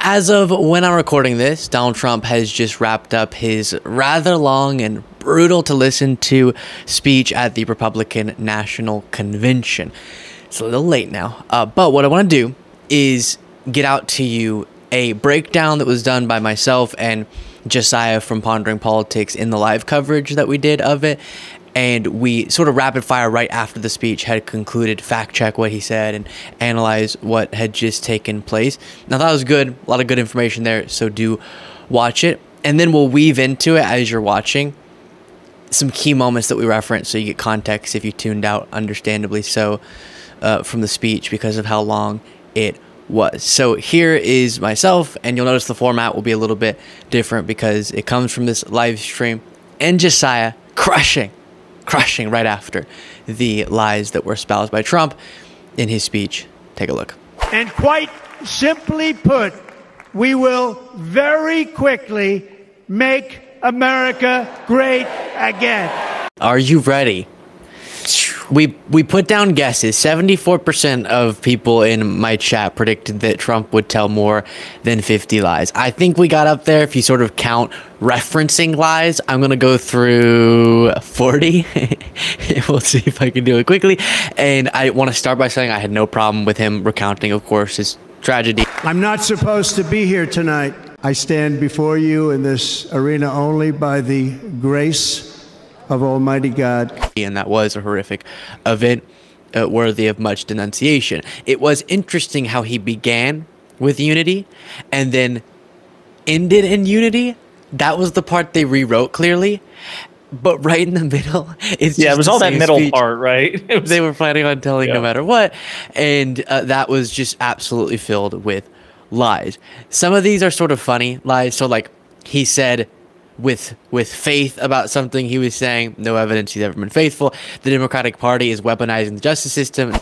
As of when I'm recording this, Donald Trump has just wrapped up his rather long and brutal to listen to speech at the Republican National Convention. It's a little late now, but what I want to do is get out to you a breakdown that was done by myself and Jessiah from Pondering Politics in the live coverage that we did of it. And we sort of rapid fire right after the speech had concluded, fact check what he said and analyze what had just taken place. Now, that was good. A lot of good information there. So do watch it. And then we'll weave into it as you're watching some key moments that we reference so you get context if you tuned out, understandably so, from the speech because of how long it was. So here is myself, and you'll notice the format will be a little bit different because it comes from this live stream, and Jessiah crushing right after the lies that were espoused by Trump in his speech. Take a look. And quite simply put, we will very quickly make America great again. Are you ready? We put down guesses. 74% of people in my chat predicted that Trump would tell more than 50 lies. I think we got up there if you sort of count referencing lies. I'm going to go through 40. We'll see if I can do it quickly. And I want to start by saying I had no problem with him recounting, of course, his tragedy. I'm not supposed to be here tonight. I stand before you in this arena only by the grace of Almighty God. And that was a horrific event worthy of much denunciation. It was interesting how he began with unity and then ended in unity. That was the part they rewrote clearly. But right in the middle, it's it was all that middle part, right? They were planning on telling no matter what. And that was just absolutely filled with lies. Some of these are sort of funny lies. So like he said, with faith about something he was saying, no evidence he's ever been faithful. The Democratic Party is weaponizing the justice system.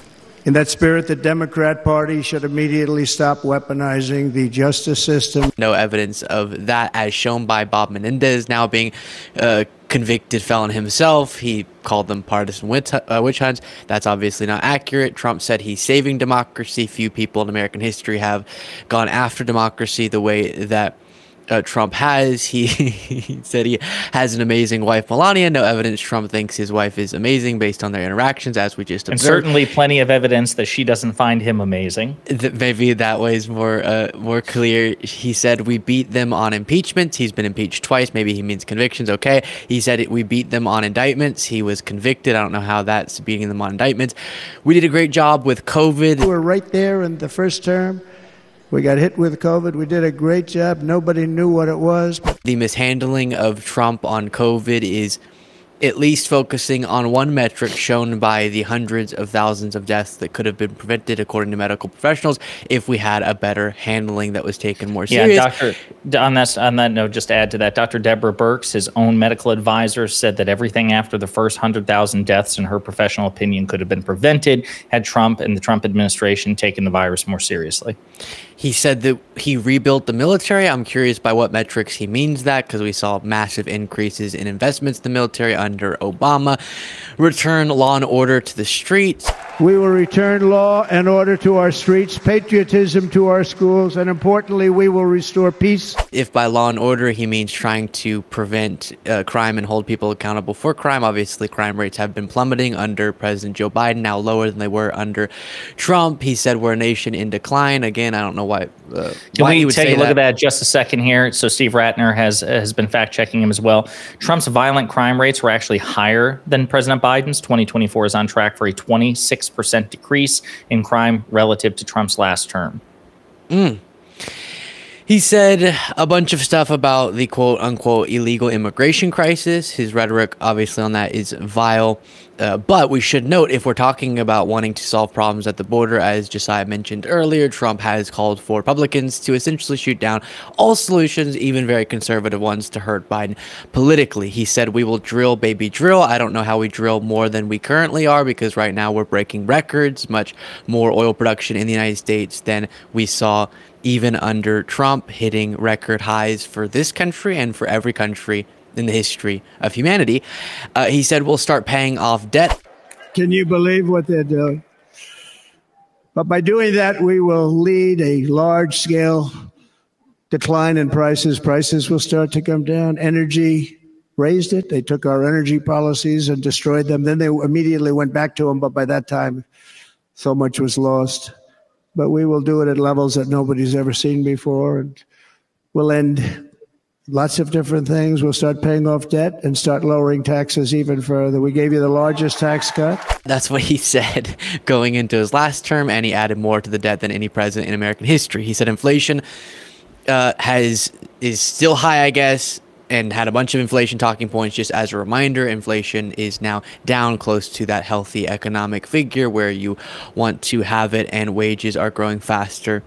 In that spirit, the Democrat Party should immediately stop weaponizing the justice system. No evidence of that, as shown by Bob Menendez, now being convicted felon himself. He called them partisan witch hunts. That's obviously not accurate. Trump said he's saving democracy. Few people in American history have gone after democracy the way that Trump has. He said he has an amazing wife, Melania. No evidence Trump thinks his wife is amazing based on their interactions, as we just observed. And certainly plenty of evidence that she doesn't find him amazing. Maybe that way is more clear. He said we beat them on impeachments. He's been impeached twice. Maybe he means convictions. Okay. He said we beat them on indictments. He was convicted. I don't know how that's beating them on indictments. We did a great job with COVID. We were right there in the first term. We got hit with COVID. We did a great job. Nobody knew what it was. The mishandling of Trump on COVID is at least focusing on one metric shown by the hundreds of thousands of deaths that could have been prevented, according to medical professionals, if we had a better handling that was taken more serious. Yeah, on that note, just to add to that, Dr. Deborah Birx, his own medical advisor, said that everything after the first 100,000 deaths, in her professional opinion, could have been prevented had Trump and the Trump administration taken the virus more seriously. He said that he rebuilt the military. I'm curious by what metrics he means that, because we saw massive increases in investments in the military under Obama. Return law and order to the streets. We will return law and order to our streets, patriotism to our schools, and importantly, we will restore peace. If by law and order he means trying to prevent crime and hold people accountable for crime, obviously crime rates have been plummeting under President Joe Biden, now lower than they were under Trump. He said we're a nation in decline. Again, I don't know why. Can we take a look at that just a second here? So Steve Ratner has been fact-checking him as well. Trump's violent crime rates were actually higher than President Biden's. 2024 is on track for a 26% decrease in crime relative to Trump's last term. He said a bunch of stuff about the quote-unquote illegal immigration crisis. His rhetoric, obviously, on that is vile. But we should note, if we're talking about wanting to solve problems at the border, as Jessiah mentioned earlier, Trump has called for Republicans to essentially shoot down all solutions, even very conservative ones, to hurt Biden politically. He said, we will drill, baby, drill. I don't know how we drill more than we currently are, because right now we're breaking records, much more oil production in the United States than we saw even under Trump, hitting record highs for this country and for every country in the history of humanity. He said we'll start paying off debt. Can you believe what they're doing? But by doing that, we will lead a large-scale decline in prices. Prices will start to come down. Energy raised it. They took our energy policies and destroyed them. Then they immediately went back to them. But by that time, so much was lost. But we will do it at levels that nobody's ever seen before. And we'll end lots of different things. We'll start paying off debt and start lowering taxes even further. We gave you the largest tax cut. That's what he said going into his last term, and he added more to the debt than any president in American history. He said inflation is still high, I guess, and had a bunch of inflation talking points. Just as a reminder, inflation is now down close to that healthy economic figure where you want to have it, and wages are growing faster.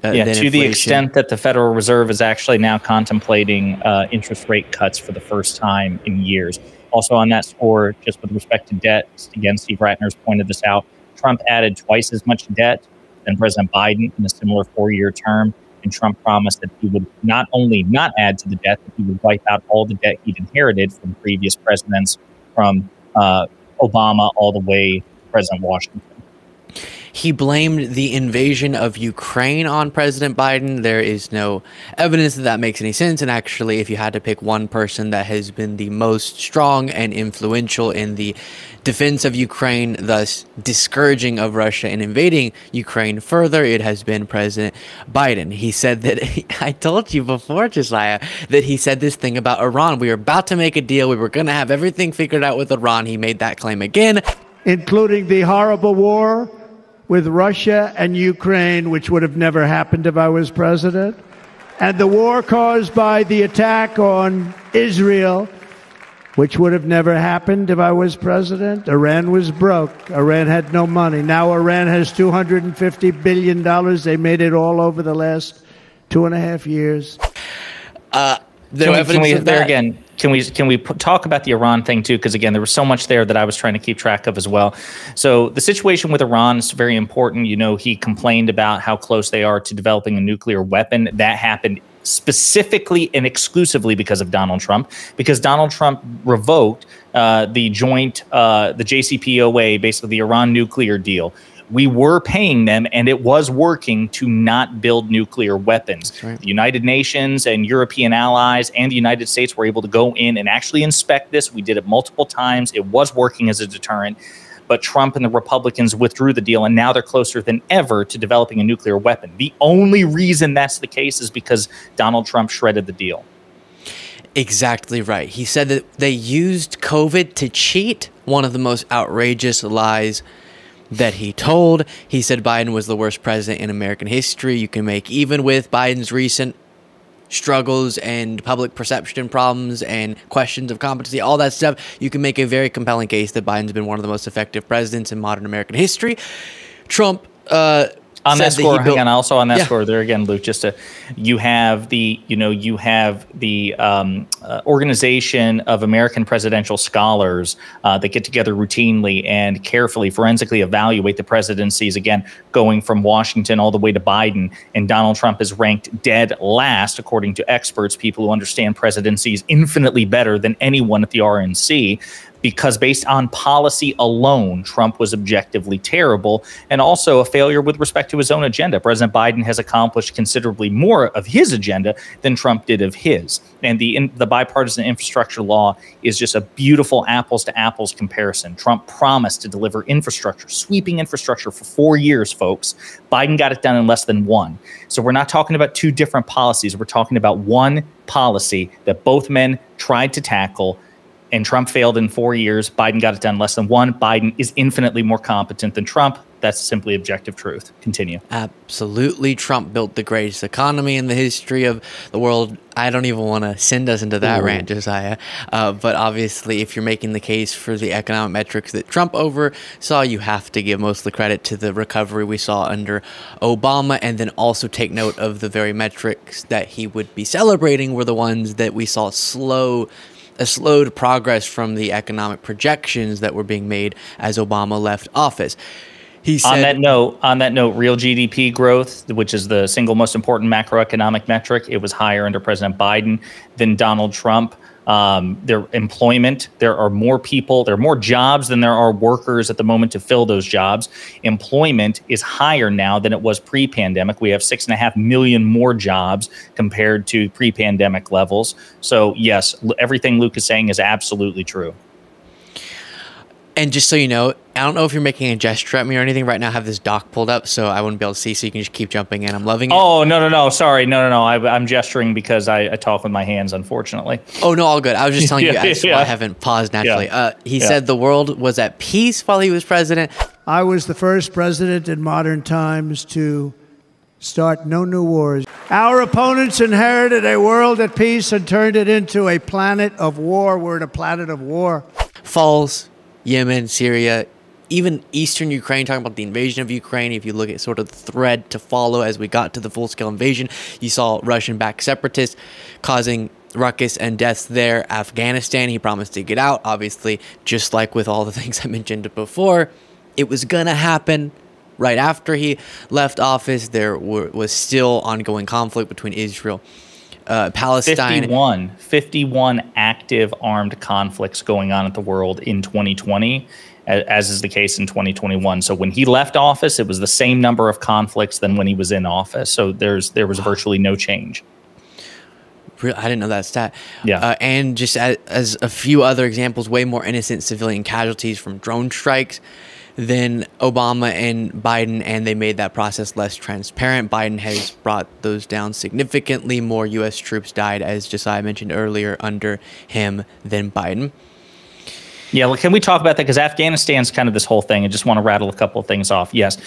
To the extent that the Federal Reserve is actually now contemplating interest rate cuts for the first time in years. Also on that score, just with respect to debt, again, Steve Ratner's pointed this out, Trump added twice as much debt than President Biden in a similar 4-year term. And Trump promised that he would not only not add to the debt, but he would wipe out all the debt he'd inherited from previous presidents, from Obama all the way to President Washington. He blamed the invasion of Ukraine on President Biden. There is no evidence that that makes any sense. And actually, if you had to pick one person that has been the most strong and influential in the defense of Ukraine, thus discouraging of Russia and invading Ukraine further, it has been President Biden. He said that, I told you before, Jessiah, that he said this thing about Iran. We were about to make a deal. We were going to have everything figured out with Iran. He made that claim again. Including the horrible war with Russia and Ukraine, which would have never happened if I was president, and the war caused by the attack on Israel, which would have never happened if I was president. Iran was broke. Iran had no money. Now Iran has $250 billion. They made it all over the last 2.5 years. Can we talk about the Iran thing too? Because again, there was so much there that I was trying to keep track of as well. So the situation with Iran is very important. You know, he complained about how close they are to developing a nuclear weapon. That happened specifically and exclusively because of Donald Trump, because Donald Trump revoked the JCPOA, basically the Iran nuclear deal. We were paying them, and it was working to not build nuclear weapons. Right. The United Nations and European allies and the United States were able to go in and actually inspect this. We did it multiple times. It was working as a deterrent. But Trump and the Republicans withdrew the deal, and now they're closer than ever to developing a nuclear weapon. The only reason that's the case is because Donald Trump shredded the deal. Exactly right. He said that they used COVID to cheat, one of the most outrageous lies that he told. He said Biden was the worst president in American history. You can make, even with Biden's recent struggles and public perception problems and questions of competency, all that stuff, you can make a very compelling case that Biden's been one of the most effective presidents in modern American history. Trump on that score, hang on. Also on that score, there again, Luke. You have the organization of American presidential scholars that get together routinely and carefully, forensically evaluate the presidencies. Again, going from Washington all the way to Biden, and Donald Trump is ranked dead last according to experts, people who understand presidencies infinitely better than anyone at the RNC. Because based on policy alone, Trump was objectively terrible, and also a failure with respect to his own agenda. President Biden has accomplished considerably more of his agenda than Trump did of his. And the bipartisan infrastructure law is just a beautiful apples to apples comparison. Trump promised to deliver infrastructure, sweeping infrastructure for 4 years, folks. Biden got it done in less than 1. So we're not talking about two different policies. We're talking about one policy that both men tried to tackle, and Trump failed in 4 years. Biden got it done less than 1. Biden is infinitely more competent than Trump. That's simply objective truth. Continue. Absolutely. Trump built the greatest economy in the history of the world. I don't even want to send us into that rant, Josiah. But obviously, if you're making the case for the economic metrics that Trump oversaw, you have to give most of the credit to the recovery we saw under Obama, and then also take note of the very metrics that he would be celebrating were the ones that we saw slowed progress from the economic projections that were being made as Obama left office. He said, on that note, real GDP growth, which is the single most important macroeconomic metric, it was higher under President Biden than Donald Trump. their employment. There are more people, there are more jobs than there are workers at the moment to fill those jobs. Employment is higher now than it was pre-pandemic. We have 6.5 million more jobs compared to pre-pandemic levels. So yes, everything Luke is saying is absolutely true. And just so you know, I don't know if you're making a gesture at me or anything. Right now I have this doc pulled up, so I wouldn't be able to see, so you can just keep jumping in. I'm loving it. Oh, no. Sorry. No. I'm gesturing because I talk with my hands, unfortunately. Oh, no, all good. I was just telling you, I haven't paused naturally. He said the world was at peace while he was president. I was the first president in modern times to start no new wars. Our opponents inherited a world at peace and turned it into a planet of war. We're in a planet of war. False. Yemen, Syria, even eastern Ukraine, talking about the invasion of Ukraine. If you look at sort of the thread to follow as we got to the full-scale invasion, you saw Russian-backed separatists causing ruckus and deaths there. Afghanistan, he promised to get out. Obviously, just like with all the things I mentioned before, it was going to happen. Right after he left office, there was still ongoing conflict between Israel Palestine. 51 active armed conflicts going on at the world in 2020, as is the case in 2021. So when he left office, it was the same number of conflicts than when he was in office. So there was virtually no change. I didn't know that stat. Yeah. And just as a few other examples, way more innocent civilian casualties from drone strikes than Obama and Biden, and they made that process less transparent. Biden has brought those down significantly. More U.S. troops died, as Jessiah mentioned earlier, under him than Biden. Yeah, well, can we talk about that? Because Afghanistan's kind of this whole thing. I just want to rattle a couple of things off. Yes,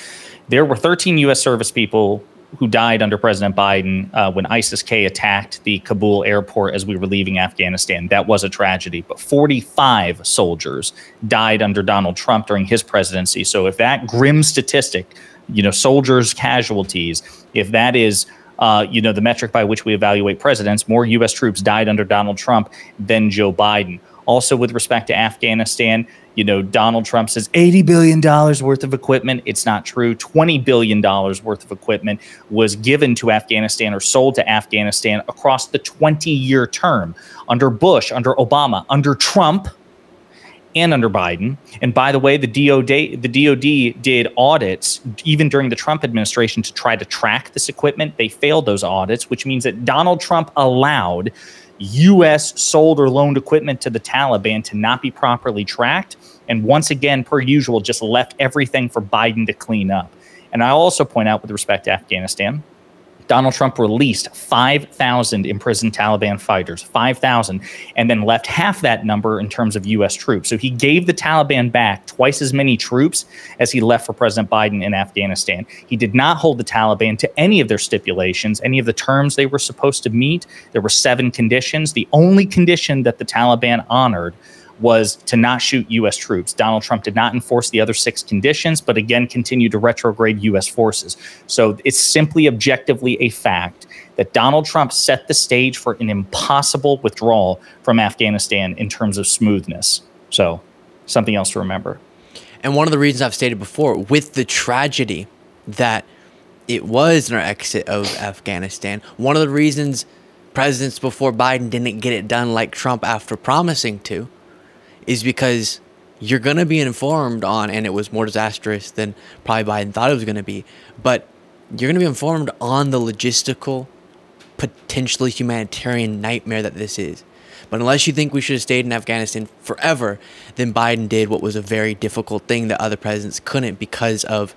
there were 13 U.S. service people who died under President Biden when ISIS-K attacked the Kabul airport as we were leaving Afghanistan. That was a tragedy. But 45 soldiers died under Donald Trump during his presidency. So if that grim statistic, soldiers' casualties, if that is, the metric by which we evaluate presidents, more U.S. troops died under Donald Trump than Joe Biden. Also, with respect to Afghanistan, Donald Trump says $80 billion worth of equipment. It's not true. $20 billion worth of equipment was given to Afghanistan or sold to Afghanistan across the 20-year term under Bush, under Obama, under Trump, and under Biden. And by the way, the DOD did audits even during the Trump administration to try to track this equipment. They failed those audits, which means that Donald Trump allowed U.S. sold or loaned equipment to the Taliban to not be properly tracked. And once again, per usual, just left everything for Biden to clean up. And I also point out with respect to Afghanistan, Donald Trump released 5,000 imprisoned Taliban fighters, 5,000, and then left half that number in terms of U.S. troops. So he gave the Taliban back twice as many troops as he left for President Biden in Afghanistan. He did not hold the Taliban to any of their stipulations, any of the terms they were supposed to meet. There were 7 conditions. The only condition that the Taliban honored was to not shoot U.S. troops. Donald Trump did not enforce the other 6 conditions, but again continued to retrograde U.S. forces. So it's simply objectively a fact that Donald Trump set the stage for an impossible withdrawal from Afghanistan in terms of smoothness. So something else to remember. And one of the reasons I've stated before, with the tragedy that it was in our exit of Afghanistan, one of the reasons presidents before Biden didn't get it done like Trump after promising to, is because you're going to be informed on, and it was more disastrous than probably Biden thought it was going to be, but you're going to be informed on the logistical, potentially humanitarian nightmare that this is. But unless you think we should have stayed in Afghanistan forever, then Biden did what was a very difficult thing that other presidents couldn't because of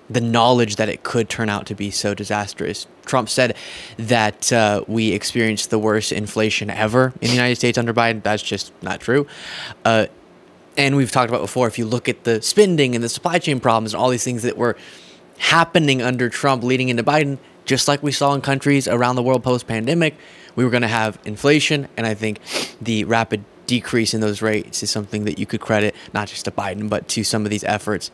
the knowledge that it could turn out to be so disastrous. Trump said that we experienced the worst inflation ever in the United States under Biden. That's just not true. And we've talked about before, if you look at the spending and the supply chain problems and all these things that were happening under Trump leading into Biden, just like we saw in countries around the world post-pandemic, we were going to have inflation. And I think the rapid decrease in those rates is something that you could credit not just to Biden, but to some of these efforts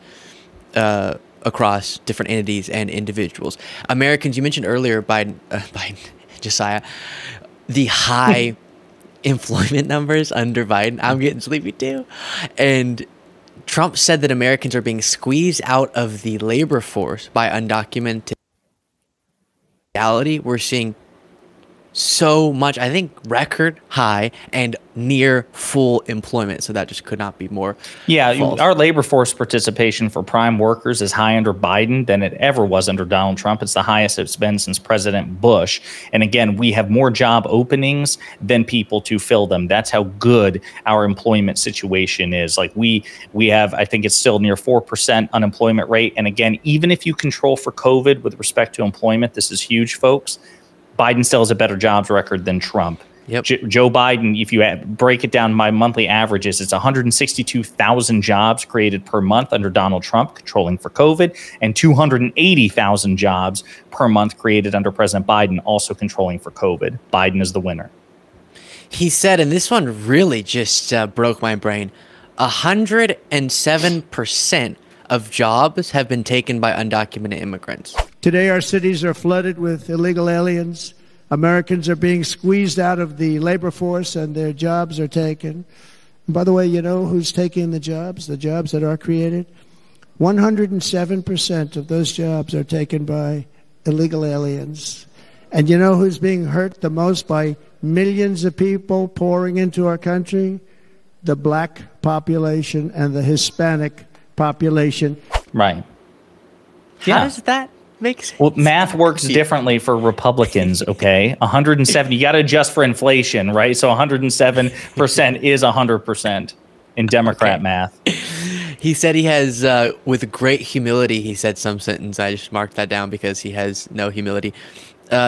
across different entities and individuals. Americans, you mentioned earlier, Jessiah, the high employment numbers under Biden. I'm getting sleepy too. And Trump said that Americans are being squeezed out of the labor force by undocumented. We're seeing so much, I think record high and near full employment. So that just could not be more false. Our labor force participation for prime workers is high under Biden than it ever was under Donald Trump. It's the highest it's been since President Bush. And again, we have more job openings than people to fill them. That's how good our employment situation is. Like we have, I think it's still near 4% unemployment rate. And again, even if you control for COVID with respect to employment, this is huge, folks. Biden still has a better jobs record than Trump. Yep. Joe Biden, if you break it down, my monthly averages, it's 162,000 jobs created per month under Donald Trump, controlling for COVID, and 280,000 jobs per month created under President Biden, also controlling for COVID. Biden is the winner. He said, and this one really just broke my brain, 107% of jobs have been taken by undocumented immigrants. Today, our cities are flooded with illegal aliens. Americans are being squeezed out of the labor force and their jobs are taken. And by the way, you know who's taking the jobs that are created? 107% of those jobs are taken by illegal aliens. And you know who's being hurt the most by millions of people pouring into our country? The black population and the Hispanic population. Right. How does that make sense? Well, math works differently for Republicans, okay? 170, you got to adjust for inflation, right? So 107% is 100% in Democrat math. He said he has, with great humility, he said some sentence. I just marked that down because he has no humility.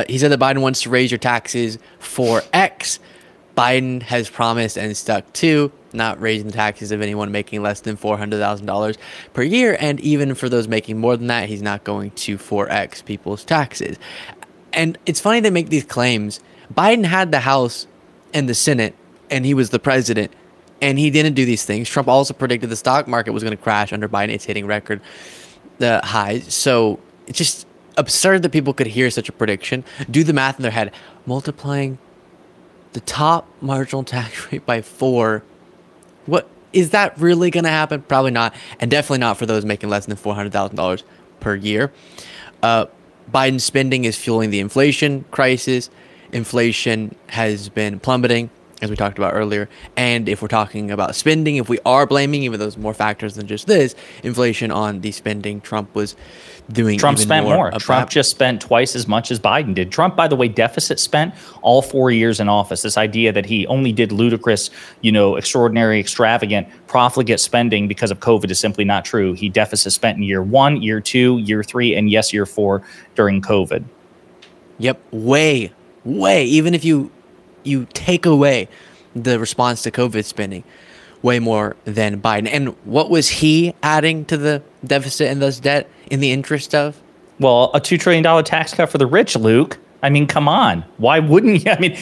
He said that Biden wants to raise your taxes for X. Biden has promised and stuck to not raising the taxes of anyone making less than $400,000 per year. And even for those making more than that, he's not going to 4X people's taxes. And it's funny they make these claims. Biden had the House and the Senate, and he was the president, and he didn't do these things. Trump also predicted the stock market was going to crash under Biden. It's hitting record highs. So it's just absurd that people could hear such a prediction, do the math in their head, multiplying the top marginal tax rate by 4. What is that really going to happen? Probably not, and definitely not for those making less than $400,000 per year. Biden's spending is fueling the inflation crisis. Inflation has been plummeting, as we talked about earlier. And if we're talking about spending, if we are blaming, even though there's more factors than just this, inflation on the spending, Trump was doing Trump even spent more. Trump that. just spent twice as much as Biden did. Trump, by the way, deficit spent all 4 years in office. This idea that he only did ludicrous, extraordinary, extravagant, profligate spending because of COVID is simply not true. He deficit spent in year 1, year 2, year 3, and yes, year 4 during COVID. Yep, way. Even if you take away the response to COVID spending, way more than Biden. And what was he adding to the deficit and thus debt in the interest of? Well, a $2 trillion tax cut for the rich, Luke. I mean, come on. Why wouldn't you? I mean,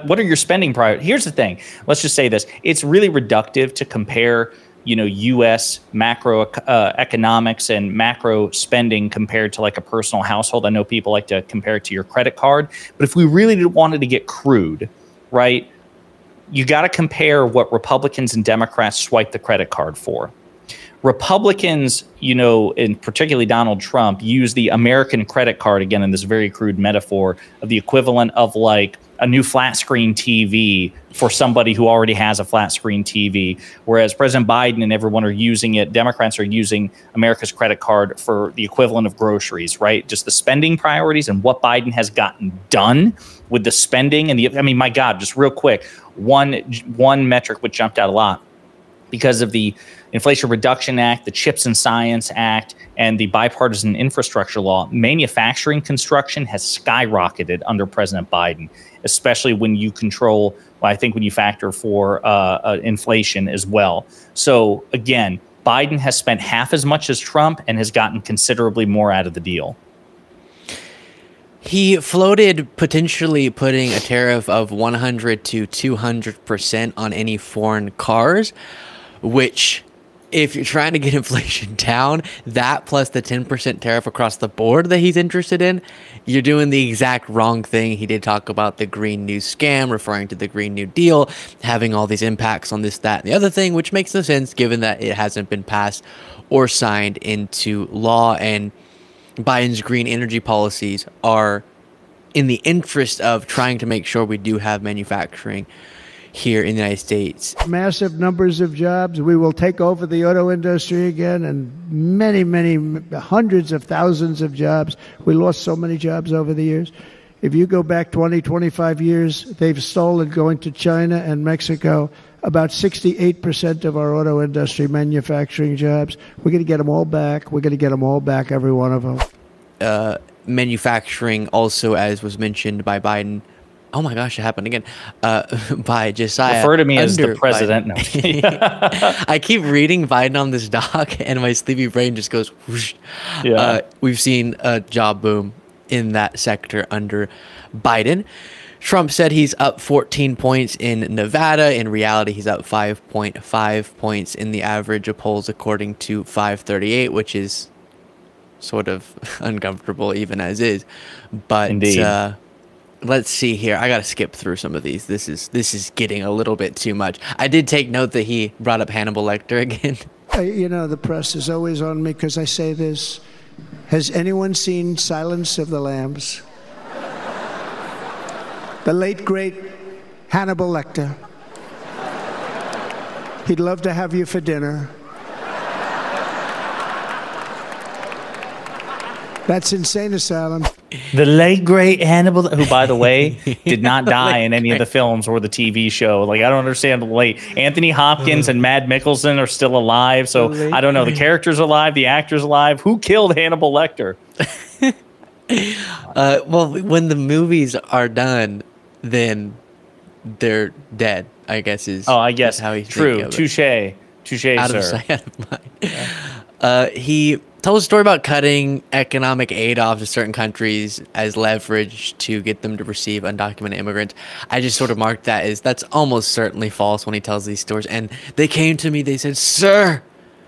what are your spending priorities? Here's the thing. Let's just say this. It's really reductive to compare, U.S. macro economics and macro spending compared to like a personal household. I know people like to compare it to your credit card. But if we really wanted to get crude, right, you got to compare what Republicans and Democrats swipe the credit card for. Republicans, and particularly Donald Trump, use the American credit card, again, in this very crude metaphor, of the equivalent of like a new flat screen TV for somebody who already has a flat screen TV. Whereas President Biden and everyone are using it, Democrats are using America's credit card for the equivalent of groceries, right? Just the spending priorities and what Biden has gotten done with the spending. And my God, just real quick, one metric which jumped out a lot because of the Inflation Reduction Act, the CHIPS and Science Act, and the bipartisan infrastructure law, manufacturing construction has skyrocketed under President Biden, especially when you when you factor for inflation as well. So again, Biden has spent half as much as Trump and has gotten considerably more out of the deal. He floated potentially putting a tariff of 100 to 200% on any foreign cars, which, if you're trying to get inflation down, that plus the 10% tariff across the board that he's interested in, you're doing the exact wrong thing. He did talk about the Green New scam, referring to the Green New Deal, having all these impacts on this, that, and the other thing, which makes no sense given that it hasn't been passed or signed into law. And Biden's green energy policies are in the interest of trying to make sure we do have manufacturing here in the United States. Massive numbers of jobs. We will take over the auto industry again, and many, many hundreds of thousands of jobs. We lost so many jobs over the years. If you go back 20, 25 years, they've stolen, going to China and Mexico, about 68% of our auto industry manufacturing jobs. We're going to get them all back. We're going to get them all back, every one of them. Manufacturing also, as was mentioned by Biden. Oh my gosh, it happened again. By Jessiah. Refer to me as the president. No. I keep reading Biden on this doc, and my sleepy brain just goes whoosh. Yeah. We've seen a job boom in that sector under Biden. Trump said he's up 14 points in Nevada. In reality, he's up 5.5 points in the average of polls, according to 538, which is sort of uncomfortable even as is. But let's see here. I got to skip through some of these. This is getting a little bit too much. I did take note that he brought up Hannibal Lecter again. You know, the press is always on me because I say this. Has anyone seen Silence of the Lambs? The late, great Hannibal Lecter. He'd love to have you for dinner. That's Insane Asylum. The late, great Hannibal, who, by the way, did not die in any of the films or the TV show. Like, I don't understand the late. Anthony Hopkins and Mad Mikkelsen are still alive, so I don't know. The character's alive, the actor's alive. Who killed Hannibal Lecter? Well, when the movies are done, then they're dead, I guess is I guess how he's true. Touche, out sir. Of sight, out of mind. Yeah. He told a story about cutting economic aid off to certain countries as leverage to get them to receive undocumented immigrants. I just sort of marked that as that's almost certainly false when he tells these stories. And they came to me, they said, "Sir,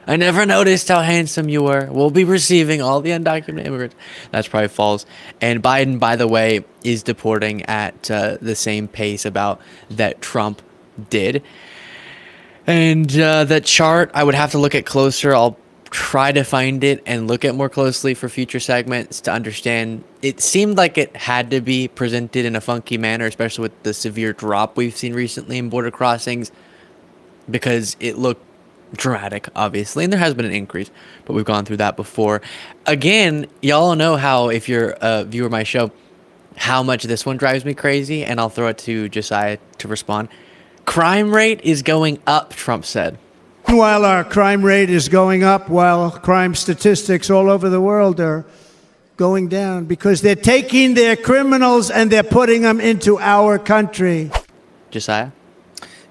I never noticed how handsome you were. We'll be receiving all the undocumented immigrants." That's probably false. And Biden, by the way, is deporting at the same pace about that Trump did. And that chart, I would have to look at closer. I'll try to find it and look at more closely for future segments to understand. It seemed like it had to be presented in a funky manner, especially with the severe drop we've seen recently in border crossings, because it looked dramatic, obviously, and there has been an increase, but we've gone through that before. Again, y'all know how, if you're a viewer of my show, how much this one drives me crazy, and I'll throw it to Jessiah to respond. Crime rate is going up, Trump said. While our crime rate is going up, while crime statistics all over the world are going down, because they're taking their criminals and they're putting them into our country. Jessiah?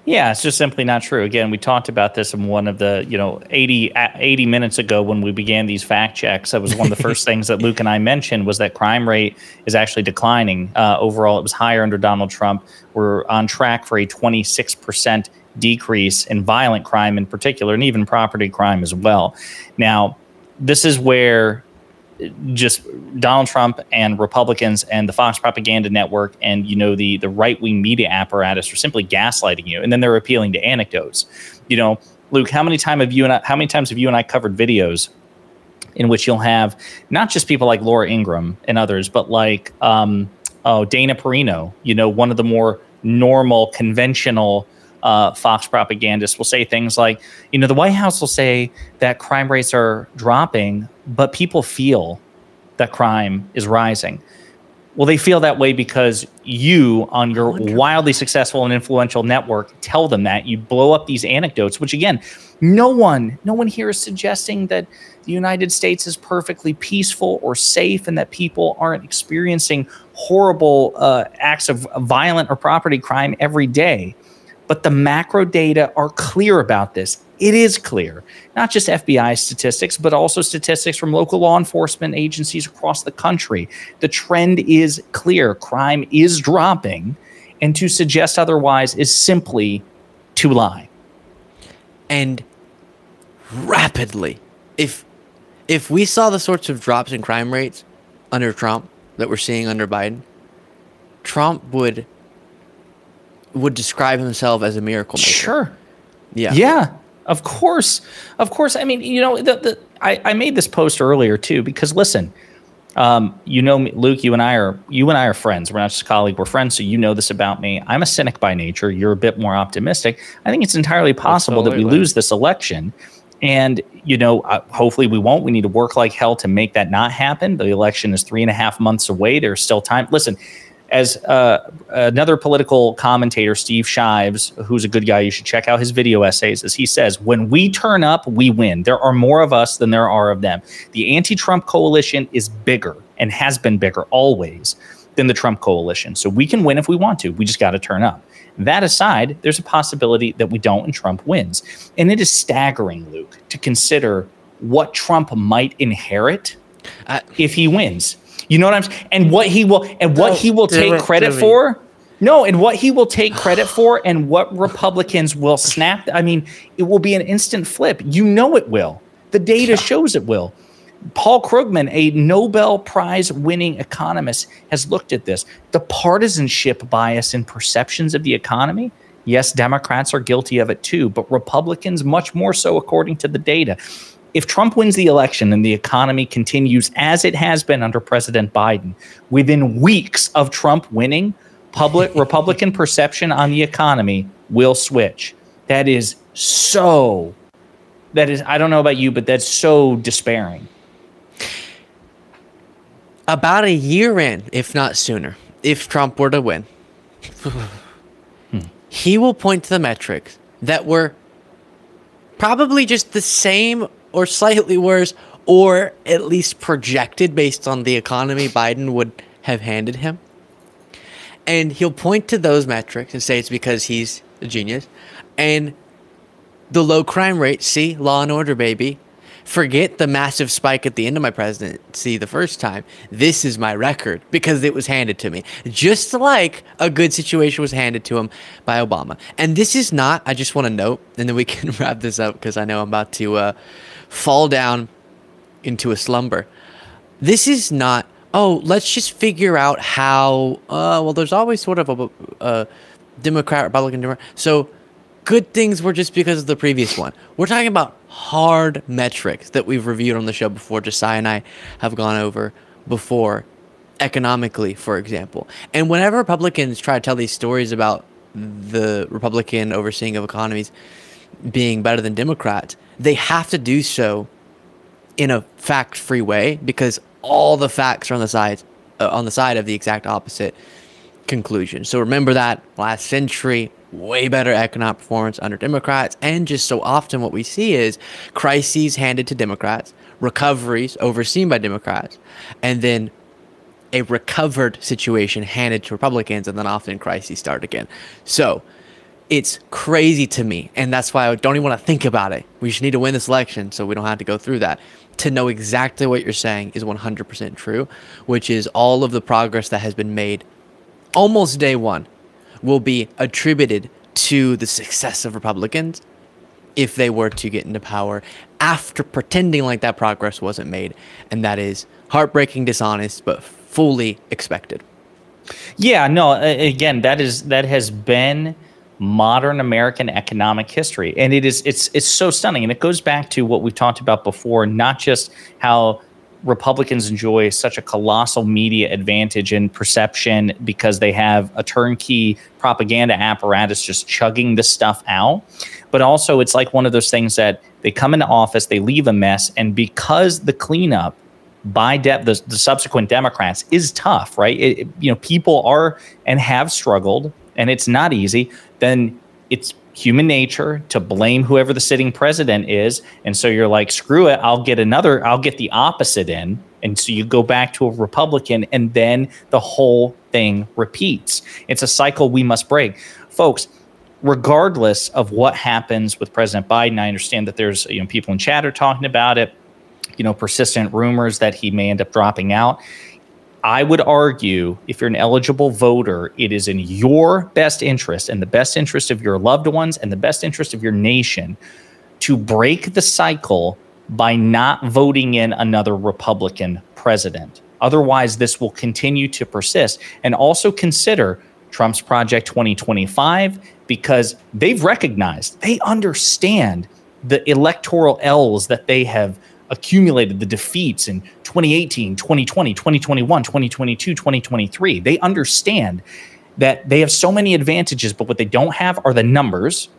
Yeah, it's just simply not true. Again, we talked about this in one of the, 80 minutes ago when we began these fact checks. That was one of the first things that Luke and I mentioned, was that crime rate is actually declining. Overall, it was higher under Donald Trump. We're on track for a 26% decrease in violent crime in particular, and even property crime as well. Now, this is where just Donald Trump and Republicans and the Fox propaganda network and the right-wing media apparatus are simply gaslighting you, and then they're appealing to anecdotes. Luke, how many times have you and I covered videos in which you'll have not just people like Laura Ingraham and others, but like Dana Perino, one of the more normal, conventional Fox propagandists will say things like, the White House will say that crime rates are dropping, but people feel that crime is rising. Well, they feel that way because you, on your wildly successful and influential network, tell them that. You blow up these anecdotes, which, again, no one here is suggesting that the United States is perfectly peaceful or safe and that people aren't experiencing horrible acts of violent or property crime every day. But the macro data are clear about this. It is clear, not just FBI statistics, but also statistics from local law enforcement agencies across the country. The trend is clear. Crime is dropping, and to suggest otherwise is simply to lie. And rapidly, if we saw the sorts of drops in crime rates under Trump that we're seeing under Biden, Trump would describe himself as a miracle maker. Sure. Yeah. Yeah. Of course. I mean, I made this post earlier too, because listen, You know me, Luke, you and I are friends. We're not just a colleague, we're friends. So you know this about me. I'm a cynic by nature. You're a bit more optimistic. I think it's entirely possible that we lose this election. And, hopefully we won't. We need to work like hell to make that not happen. The election is 3.5 months away. There's still time. Listen, as another political commentator, Steve Shives, who's a good guy, you should check out his video essays, as he says, when we turn up, we win. There are more of us than there are of them. The anti-Trump coalition is bigger and has been bigger always than the Trump coalition. So we can win if we want to. We just got to turn up. That aside, there's a possibility that we don't and Trump wins. And it is staggering, Luke, to consider what Trump might inherit if he wins. You know what I'm saying? And what he will take credit for. No, and what he will take credit for and what Republicans will snap. I mean, it will be an instant flip. You know it will. The data shows it will. Paul Krugman, a Nobel Prize winning economist, has looked at this. The partisanship bias in perceptions of the economy. Yes, Democrats are guilty of it too, but Republicans much more so, according to the data. If Trump wins the election and the economy continues as it has been under President Biden, within weeks of Trump winning, Republican perception on the economy will switch. I don't know about you, but that's so despairing. About a year in, if not sooner, if Trump were to win, he will point to the metrics that were probably just the same or slightly worse, or at least projected based on the economy Biden would have handed him. And he'll point to those metrics and say it's because he's a genius. And the low crime rate, see, law and order, baby. Forget the massive spike at the end of my presidency the first time. This is my record because it was handed to me. Just like a good situation was handed to him by Obama. And this is not, I just want to note, and then we can wrap this up because I know I'm about to fall down into a slumber. This is not, let's just figure out how, there's always sort of a Democrat, Republican, Democrat. So good things were just because of the previous one. We're talking about hard metrics that we've reviewed on the show before. Josiah and I have gone over before, economically, for example. And whenever Republicans try to tell these stories about the Republican overseeing of economies being better than Democrats, they have to do so in a fact-free way because all the facts are on the side of the exact opposite conclusion. So remember that last century, way better economic performance under Democrats, and just so often what we see is crises handed to Democrats, recoveries overseen by Democrats, and then a recovered situation handed to Republicans, and then often crises start again. So it's crazy to me, and that's why I don't even want to think about it. We just need to win this election so we don't have to go through that. To know exactly what you're saying is 100% true, which is all of the progress that has been made almost day one will be attributed to the success of Republicans if they were to get into power after pretending like that progress wasn't made. And that is heartbreaking, dishonest, but fully expected. Yeah, no, again, that has been modern American economic history. And it's so stunning. And it goes back to what we've talked about before, not just how Republicans enjoy such a colossal media advantage in perception because they have a turnkey propaganda apparatus just chugging this stuff out. But also it's like one of those things that they come into office, they leave a mess. And because the cleanup by the subsequent Democrats is tough, right? People are and have struggled and it's not easy. Then it's human nature to blame whoever the sitting president is. And so you're like, screw it, I'll get the opposite in. And so you go back to a Republican and then the whole thing repeats. It's a cycle we must break. Folks, regardless of what happens with President Biden, I understand that there's people in chat are talking about it, persistent rumors that he may end up dropping out. I would argue if you're an eligible voter, it is in your best interest and the best interest of your loved ones and the best interest of your nation to break the cycle by not voting in another Republican president. Otherwise, this will continue to persist. And also consider Trump's Project 2025 because they've recognized, they understand the electoral L's that they have accumulated, the defeats in 2018, 2020, 2021, 2022, 2023. They understand that they have so many advantages, but what they don't have are the numbers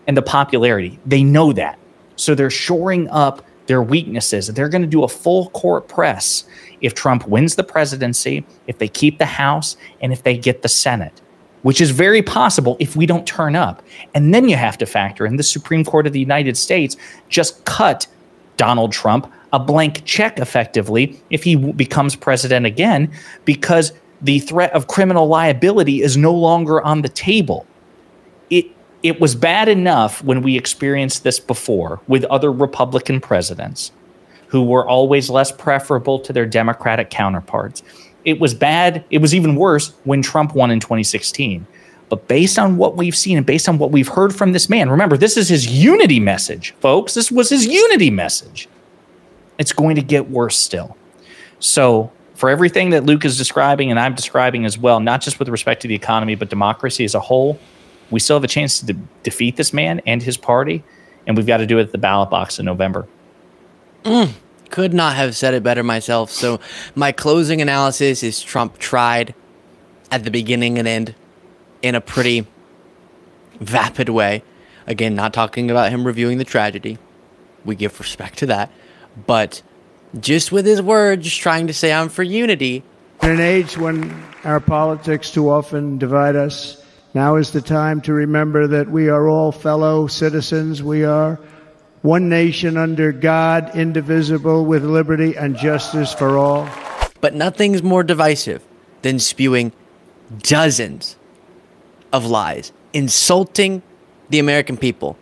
and the popularity. They know that. So they're shoring up their weaknesses. They're going to do a full court press if Trump wins the presidency, if they keep the House, and if they get the Senate, which is very possible if we don't turn up. And then you have to factor in the Supreme Court of the United States just cut Donald Trump a blank check effectively if he becomes president again, because the threat of criminal liability is no longer on the table. It was bad enough when we experienced this before with other Republican presidents who were always less preferable to their Democratic counterparts. It was bad. It was even worse when Trump won in 2016. But based on what we've seen and based on what we've heard from this man, remember, this is his unity message, folks. This was his unity message. It's going to get worse still. So for everything that Luke is describing and I'm describing as well, not just with respect to the economy, but democracy as a whole, we still have a chance to defeat this man and his party, and we've got to do it at the ballot box in November. Could not have said it better myself. So my closing analysis is Trump tried at the beginning and end in a pretty vapid way. Again, not talking about him reviewing the tragedy. We give respect to that. But just with his words, just trying to say I'm for unity. In an age when our politics too often divide us, now is the time to remember that we are all fellow citizens. We are one nation under God, indivisible, with liberty and justice for all. But nothing's more divisive than spewing dozens of lies, insulting the American people,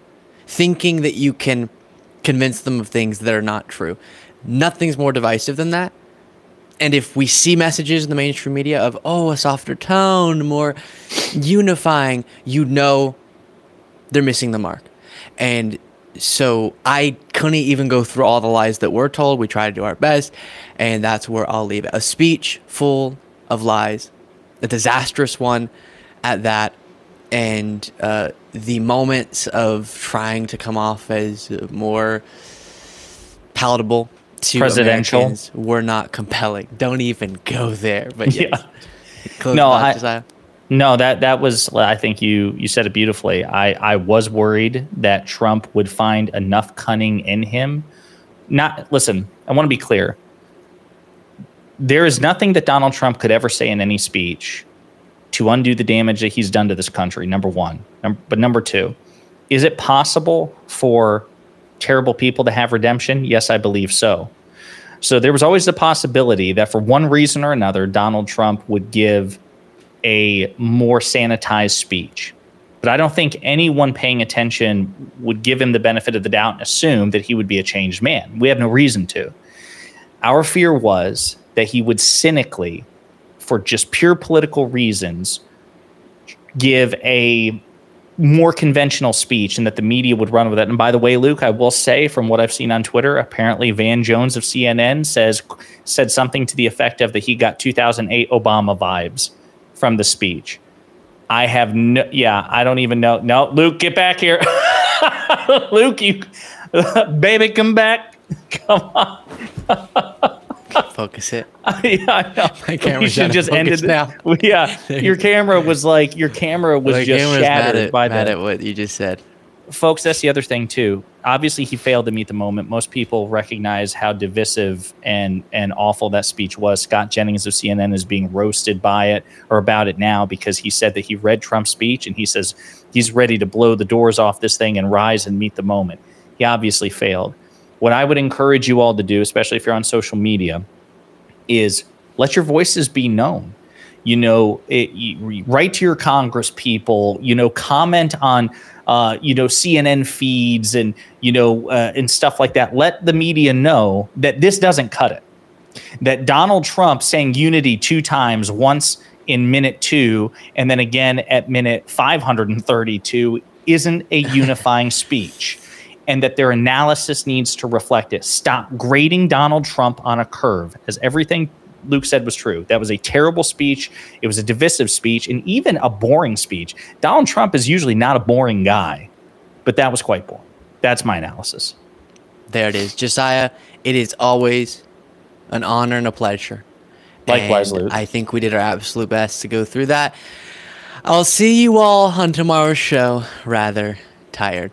thinking that you can convince them of things that are not true. Nothing's more divisive than that. And if we see messages in the mainstream media of, oh, a softer tone, more unifying, you know they're missing the mark. And so I couldn't even go through all the lies that we're told. We try to do our best, and that's where I'll leave it. A speech full of lies, a disastrous one at that, and the moments of trying to come off as more palatable to presidential Americans were not compelling. Don't even go there. But yes. Yeah. No, that was, I think you said it beautifully. I was worried that Trump would find enough cunning in him. Listen, I want to be clear. There is nothing that Donald Trump could ever say in any speech to undo the damage that he's done to this country, number one. But number two, is it possible for terrible people to have redemption? Yes, I believe so. So there was always the possibility that for one reason or another, Donald Trump would give a more sanitized speech. But I don't think anyone paying attention would give him the benefit of the doubt and assume that he would be a changed man. We have no reason to. Our fear was that he would cynically, for just pure political reasons, give a more conventional speech and that the media would run with it. And by the way, Luke, I will say from what I've seen on Twitter, apparently Van Jones of CNN said something to the effect of that he got 2008 Obama vibes from the speech. I don't even know. No, Luke, get back here. Luke, you baby, come back. Come on. Focus it. Yeah, I know. My camera should just ended now. Yeah, your camera was just shattered by mad at what you just said. Folks, that's the other thing too. Obviously, he failed to meet the moment. Most people recognize how divisive and awful that speech was. Scott Jennings of CNN is being roasted by it or about it now because he said that he read Trump's speech and he says he's ready to blow the doors off this thing and rise and meet the moment. He obviously failed. What I would encourage you all to do, especially if you're on social media, is let your voices be known. Write to your Congress people, comment on, CNN feeds and, and stuff like that. Let the media know that this doesn't cut it. That Donald Trump saying unity 2 times, once in minute 2 and then again at minute 532 isn't a unifying speech. And that their analysis needs to reflect it. Stop grading Donald Trump on a curve, as everything Luke said was true. That was a terrible speech. It was a divisive speech and even a boring speech. Donald Trump is usually not a boring guy, but that was quite boring. That's my analysis. There it is. Josiah, it is always an honor and a pleasure. Likewise, and Luke. I think we did our absolute best to go through that. I'll see you all on tomorrow's show. Rather tired.